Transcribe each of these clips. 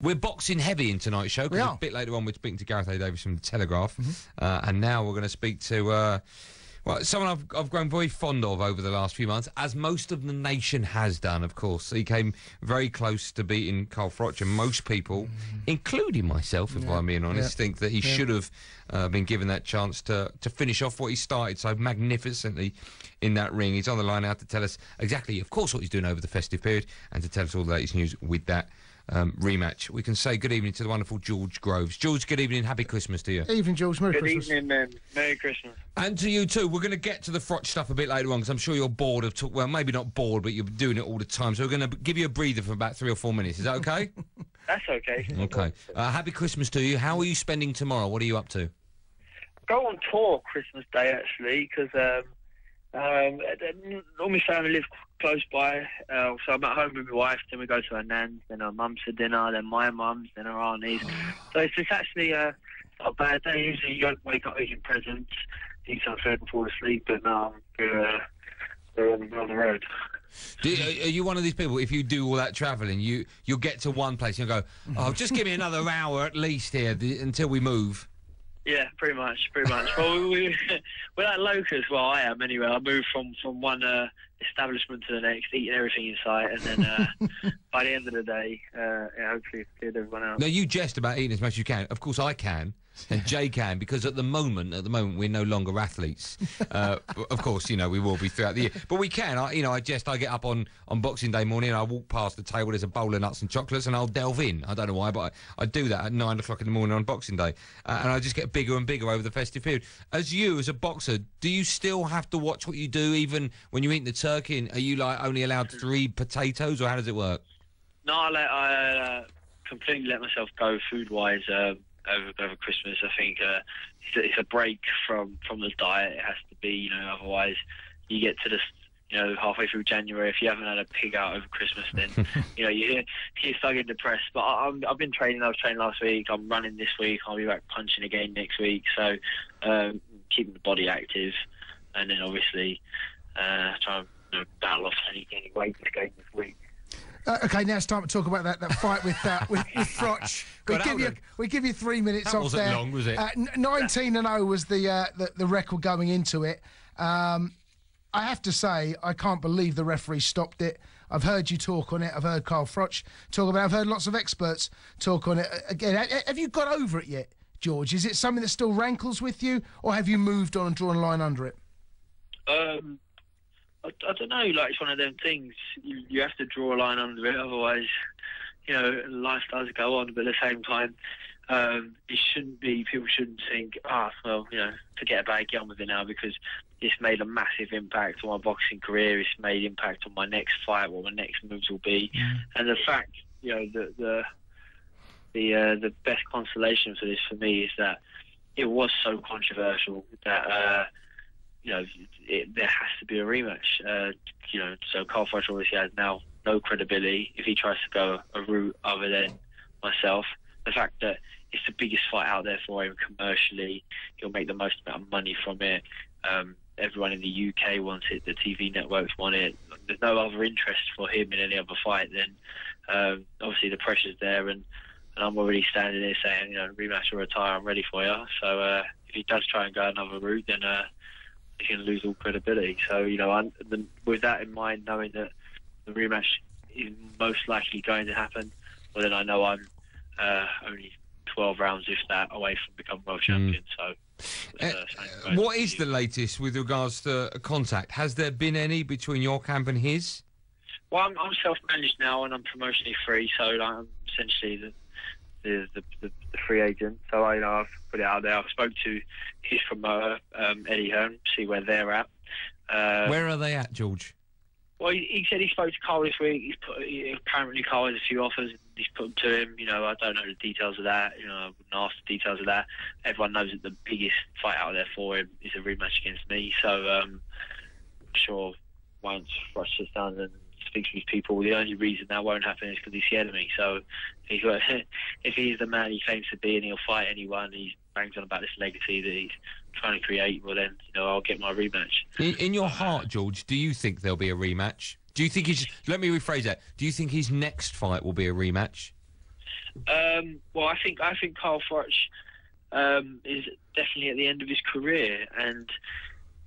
We're boxing heavy in tonight's show, because a bit later on we're speaking to Gareth A. Davis from The Telegraph, and now we're going to speak to someone I've grown very fond of over the last few months, as most of the nation has done, of course. He came very close to beating Carl Froch, and most people, including myself, if I'm being honest, think that he should have been given that chance to finish off what he started so magnificently in that ring. He's on the line now to tell us exactly, of course, what he's doing over the festive period, and to tell us all the latest news with that rematch. We can say good evening to the wonderful George Groves. George, good evening. Happy Christmas to you. Evening, George. Merry Christmas. Good evening, Merry Christmas. And to you too. We're going to get to the Froch stuff a bit later on, because I'm sure you're bored of well, maybe not bored, but you're doing it all the time. So we're going to give you a breather for about 3 or 4 minutes. Is that okay? That's okay. Okay. Happy Christmas to you. How are you spending tomorrow? What are you up to? Go on tour Christmas Day, actually, because all my family live close by, so I'm at home with my wife, then we go to her nan's, then her mum's for dinner, then my mum's, then her auntie's. So it's actually not a bad day. Usually you don't wake up eating presents, eat some food before sleep, but now we're on the road. Are you one of these people, if you do all that travelling, you'll get to one place and you'll go, oh, just give me another hour at least here until we move? Yeah, pretty much. Well, we're like locals. Well, I am anyway. I move from one establishment to the next, eating everything in sight, and then by the end of the day, hopefully cleared everyone out. Now, you jest about eating as much as you can. Of course, I can. And Jay can, because at the moment we're no longer athletes. Of course, you know, we will be throughout the year, but we can. I get up on Boxing Day morning, and I walk past the table, there's a bowl of nuts and chocolates, and I'll delve in. I don't know why, but I do that at 9 o'clock in the morning on Boxing Day, and I just get bigger and bigger over the festive period. As a boxer, do you still have to watch what you do, even when you eat the turkey? And are you like only allowed 3 potatoes, or how does it work? No, I completely let myself go food-wise. Over Christmas, I think it's a break from the diet. It has to be, otherwise you get to this, halfway through January. If you haven't had a pig out over Christmas, then you're stuck getting depressed. But I've been training. I was training last week. I'm running this week. I'll be back punching again next week. So keeping the body active, and then obviously trying to battle off any weight gain this week. Okay, now it's time to talk about that fight with Froch. We give you 3 minutes that off there. That wasn't long, was it? 19-0 was the record going into it. I have to say, I can't believe the referee stopped it. I've heard you talk on it. I've heard Carl Froch talk about it. I've heard lots of experts talk on it. Again, have you got over it yet, George? Is it something that still rankles with you, or have you moved on and drawn a line under it? I don't know, it's one of them things. You have to draw a line under it, otherwise, life does go on. But at the same time, people shouldn't think, forget about it, get on with it now, because it's made a massive impact on my boxing career. It's made impact on my next fight, what my next moves will be. And the fact, the best consolation for this for me is that it was so controversial that there has to be a rematch. So Carl Froch obviously has now no credibility if he tries to go a route other than myself. The fact that it's the biggest fight out there for him commercially, he'll make the most amount of money from it. Everyone in the UK wants it. The TV networks want it. There's no other interest for him in any other fight. Then obviously the pressure's there, and I'm already standing there saying, rematch or retire, I'm ready for you. So if he does try and go another route, then he's going to lose all credibility. So, with that in mind, knowing that the rematch is most likely going to happen, well, then I know I'm only 12 rounds, if that, away from becoming world champion. So, what is the latest with regards to contact? Has there been any between your camp and his? Well, I'm self-managed now, and I'm promotionally free, so I'm essentially the free agent. So I've put it out there. I've spoke to his promoter, Eddie Hearn, see where they're at. Where are they at, George? Well, he said he spoke to Carl this week. Apparently Carl has a few offers. He's put them to him. I don't know the details of that. I wouldn't ask the details of that. Everyone knows that the biggest fight out there for him is a rematch against me. So I'm sure once Froch sits down and speaks with people, the only reason that won't happen is because he's scared of me. So if he's the man he claims to be and he'll fight anyone, he bangs on about this legacy that he's trying to create, well then, I'll get my rematch. In your heart, George, do you think there'll be a rematch? Do you think let me rephrase that, do you think his next fight will be a rematch? Well, I think Carl Froch is definitely at the end of his career, and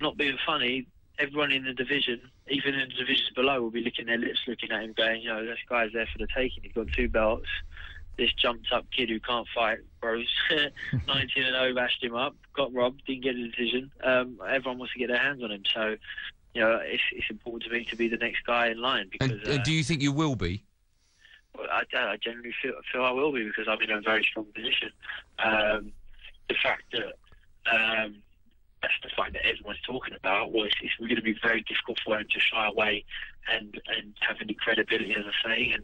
not being funny, everyone in the division, even in the divisions below, will be licking their lips looking at him going, this guy's there for the taking. He's got 2 belts. This jumped up kid who can't fight, bros, 19-0, bashed him up, got robbed, didn't get a decision. Everyone wants to get their hands on him. So, it's important to me to be the next guy in line. Because do you think you will be? Well, I generally feel I will be, because I'm in a very strong position. The fact that that's the fight that everyone's talking about. Well, it's going to be very difficult for him to shy away and have any credibility, as I say, and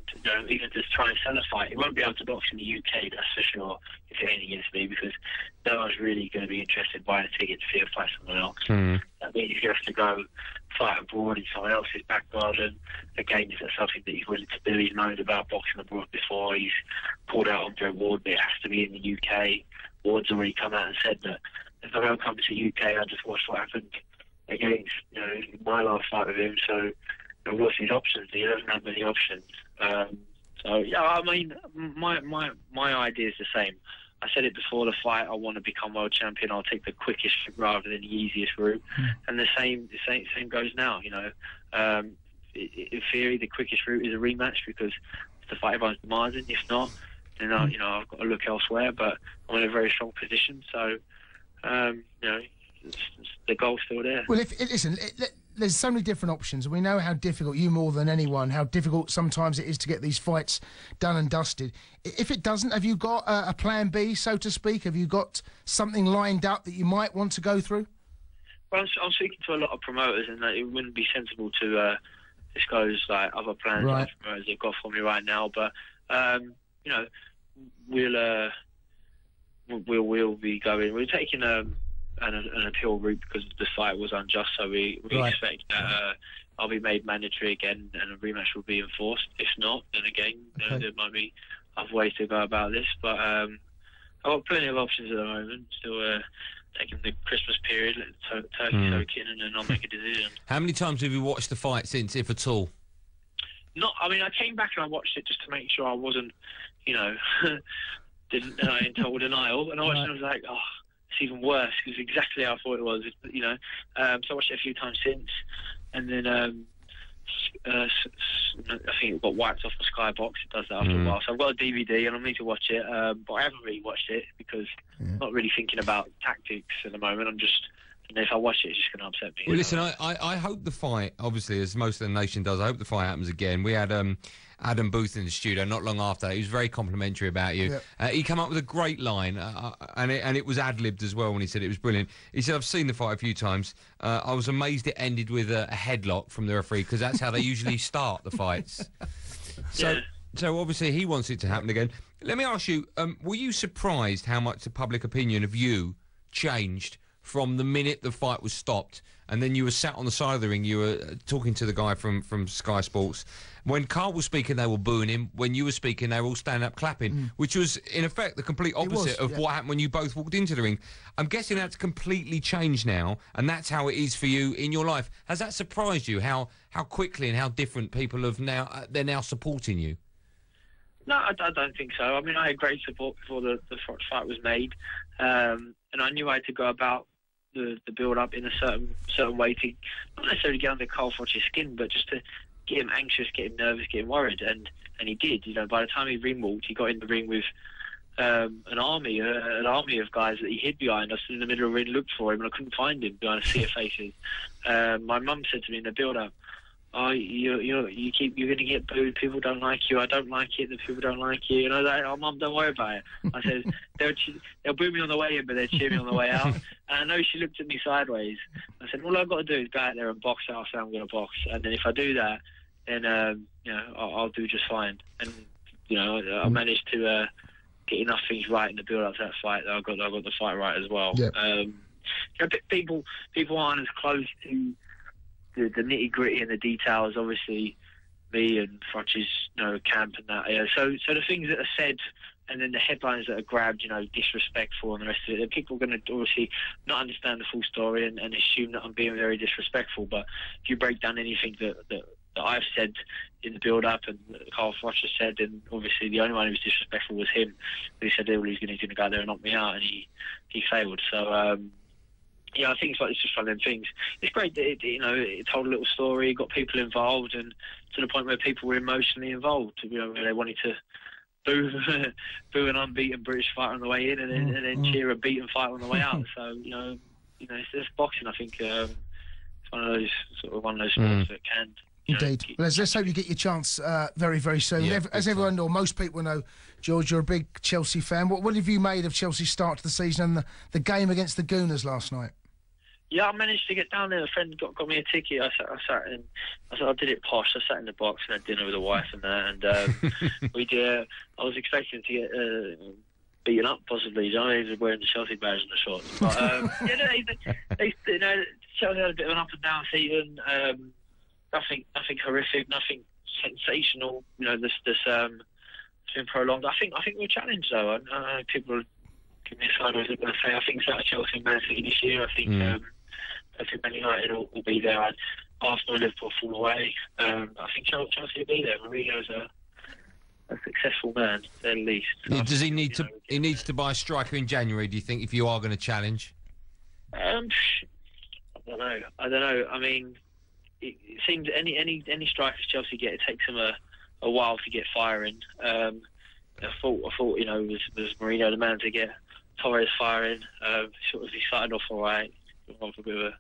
even just try and sell a fight. He won't be able to box in the UK, that's for sure, if you're aiming against me, because no one's really going to be interested in buying a ticket to see him fight someone else. That means he's going to have to go fight abroad in someone else's back garden. Again, is that something that he's willing to do? He's known about boxing abroad before. He's pulled out Andre Ward, but it has to be in the UK. Ward's already come out and said that if I don't come to the UK, I just watched what happened against my last fight with him. So what's his options? He doesn't have many options. So yeah, I mean, my idea is the same. I said it before the fight. I want to become world champion. I'll take the quickest route rather than the easiest route. And the same goes now. In theory, the quickest route is a rematch, because it's the fight everyone's demanding. If not, then I've got to look elsewhere. But I'm in a very strong position, so the goal's still there. Well, there's so many different options, and we know how difficult, you more than anyone, how difficult sometimes it is to get these fights done and dusted. If it doesn't, have you got a plan B, so to speak? Have you got something lined up that you might want to go through? Well, I'm speaking to a lot of promoters, and it wouldn't be sensible to disclose other plans that promoters have got for me right now. But we'll be going. We're taking an appeal route because the fight was unjust, so we expect that I'll be made mandatory again, and a rematch will be enforced. If not, then again, there might be other ways to go about this. But I've got plenty of options at the moment. Still taking the Christmas period, turkey soaking, and then I'll make a decision. How many times have you watched the fight since, if at all? I came back and I watched it just to make sure I wasn't, didn't in total denial. And I watched it and I was like, oh, it's even worse, because exactly how I thought it was, So I watched it a few times since, and then I think it got wiped off my Skybox. It does that after a while. So I've got a DVD and I need to watch it, but I haven't really watched it because I'm not really thinking about tactics at the moment. And if I watch it, it's just going to upset me. Well, listen, I hope the fight, obviously, as most of the nation does, I hope the fight happens again. We had Adam Booth in the studio not long after that. He was very complimentary about you. Yep. He came up with a great line, and it was ad-libbed as well when he said it was brilliant. He said, I've seen the fight a few times. I was amazed it ended with a headlock from the referee, because that's how they usually start the fights. So obviously he wants it to happen again. Let me ask you, were you surprised how much the public opinion of you changed from the minute the fight was stopped, and then you were sat on the side of the ring, you were talking to the guy from Sky Sports? When Carl was speaking, they were booing him. When you were speaking, they were all standing up clapping, which was, in effect, the complete opposite of what happened when you both walked into the ring. I'm guessing that's completely changed now, and that's how it is for you in your life. Has that surprised you, how quickly and how different people have they're now supporting you? No, I don't think so. I mean, I had great support before the Froch fight was made, and I knew I had to go about the build-up in a certain way to not necessarily get under Carl Froch's skin, but just to get him anxious, get him nervous, get him worried, and he did. By the time he ring walked, he got in the ring with an army of guys that he hid behind. I stood in the middle of the ring, looked for him, and I couldn't find him behind a sea of faces. My mum said to me in the build-up, "Oh, you're going to get booed. People don't like you. I don't like it. The people don't like you." And I was like, "Oh, Mum, don't worry about it." I said, "They'll boo me on the way in, but they'll cheer me on the way out." And I know she looked at me sideways. I said, "All I've got to do is go out there and box. I'll say I'm going to box, and then if I do that, then I'll do just fine." And I managed to get enough things right in the build-up to that fight that I got the fight right as well. Yep. People aren't as close to the nitty-gritty and the details, obviously, me and Froch's camp and that. So the things that are said, and then the headlines that are grabbed, disrespectful and the rest of it, people are going to obviously not understand the full story and assume that I'm being very disrespectful. But if you break down anything that I've said in the build-up and Carl Froch has said, and obviously the only one who was disrespectful was him. He said he was going to go there and knock me out, and he failed. So. Yeah, I think it's just one of them things. It's great that it told a little story, got people involved, and to the point where people were emotionally involved. Where they wanted to boo an unbeaten British fighter on the way in, and then cheer a beaten fighter on the way out. So it's boxing. I think it's one of those sports that can. Indeed. Well, let's hope you get your chance very, very soon. Yeah, As everyone or most people know, George, you're a big Chelsea fan. What have you made of Chelsea's start to the season and the game against the Gooners last night? Yeah, I managed to get down there. A friend got me a ticket. I did it posh. I sat in the box and had dinner with the wife and that. And we did. I was expecting to get beaten up, possibly. He was wearing the Chelsea badge and the shorts. But Chelsea had a bit of an up and down season. Nothing horrific. Nothing sensational. This it's been prolonged. I think we're challenged though. I know people give me a sideways look when I say I think it's like Chelsea and Man City this year. I think Man United will be there. Arsenal and Liverpool fall away. I think Chelsea will be there. Mourinho's a successful man, at least. Does he need to? He needs to buy a striker in January. Do you think if you are going to challenge? I don't know. I mean, it seems any strikers Chelsea get, it takes them a while to get firing. I thought was Mourinho the man to get Torres firing. He started off all right. Off a bit of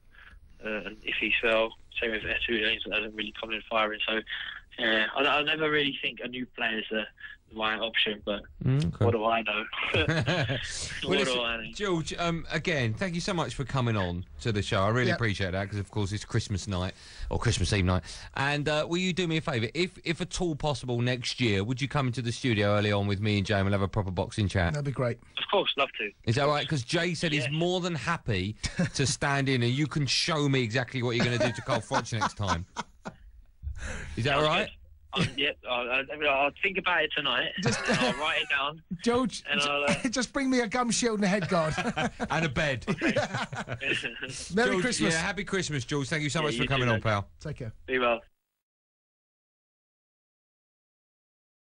an iffy spell. Same with Etu, that hasn't really come in firing. So, I never really think a new player is the right option, but what do I know? What do I know? George, again, thank you so much for coming on to the show. I really appreciate that because, of course, it's Christmas night or Christmas Eve night. And will you do me a favour? If at all possible next year, would you come into the studio early on with me and Jay and we'll have a proper boxing chat? That'd be great. Of course, love to. Is that right? Because Jay said he's more than happy to stand in and you can show me exactly what you're going to do to Carl Froch next time. Is that all right? I'll think about it tonight. I'll write it down. George, and just bring me a gum shield and a head guard. And a bed. Merry George, Christmas. Yeah, happy Christmas, George. Thank you so much for coming on, pal. Take care. Be well.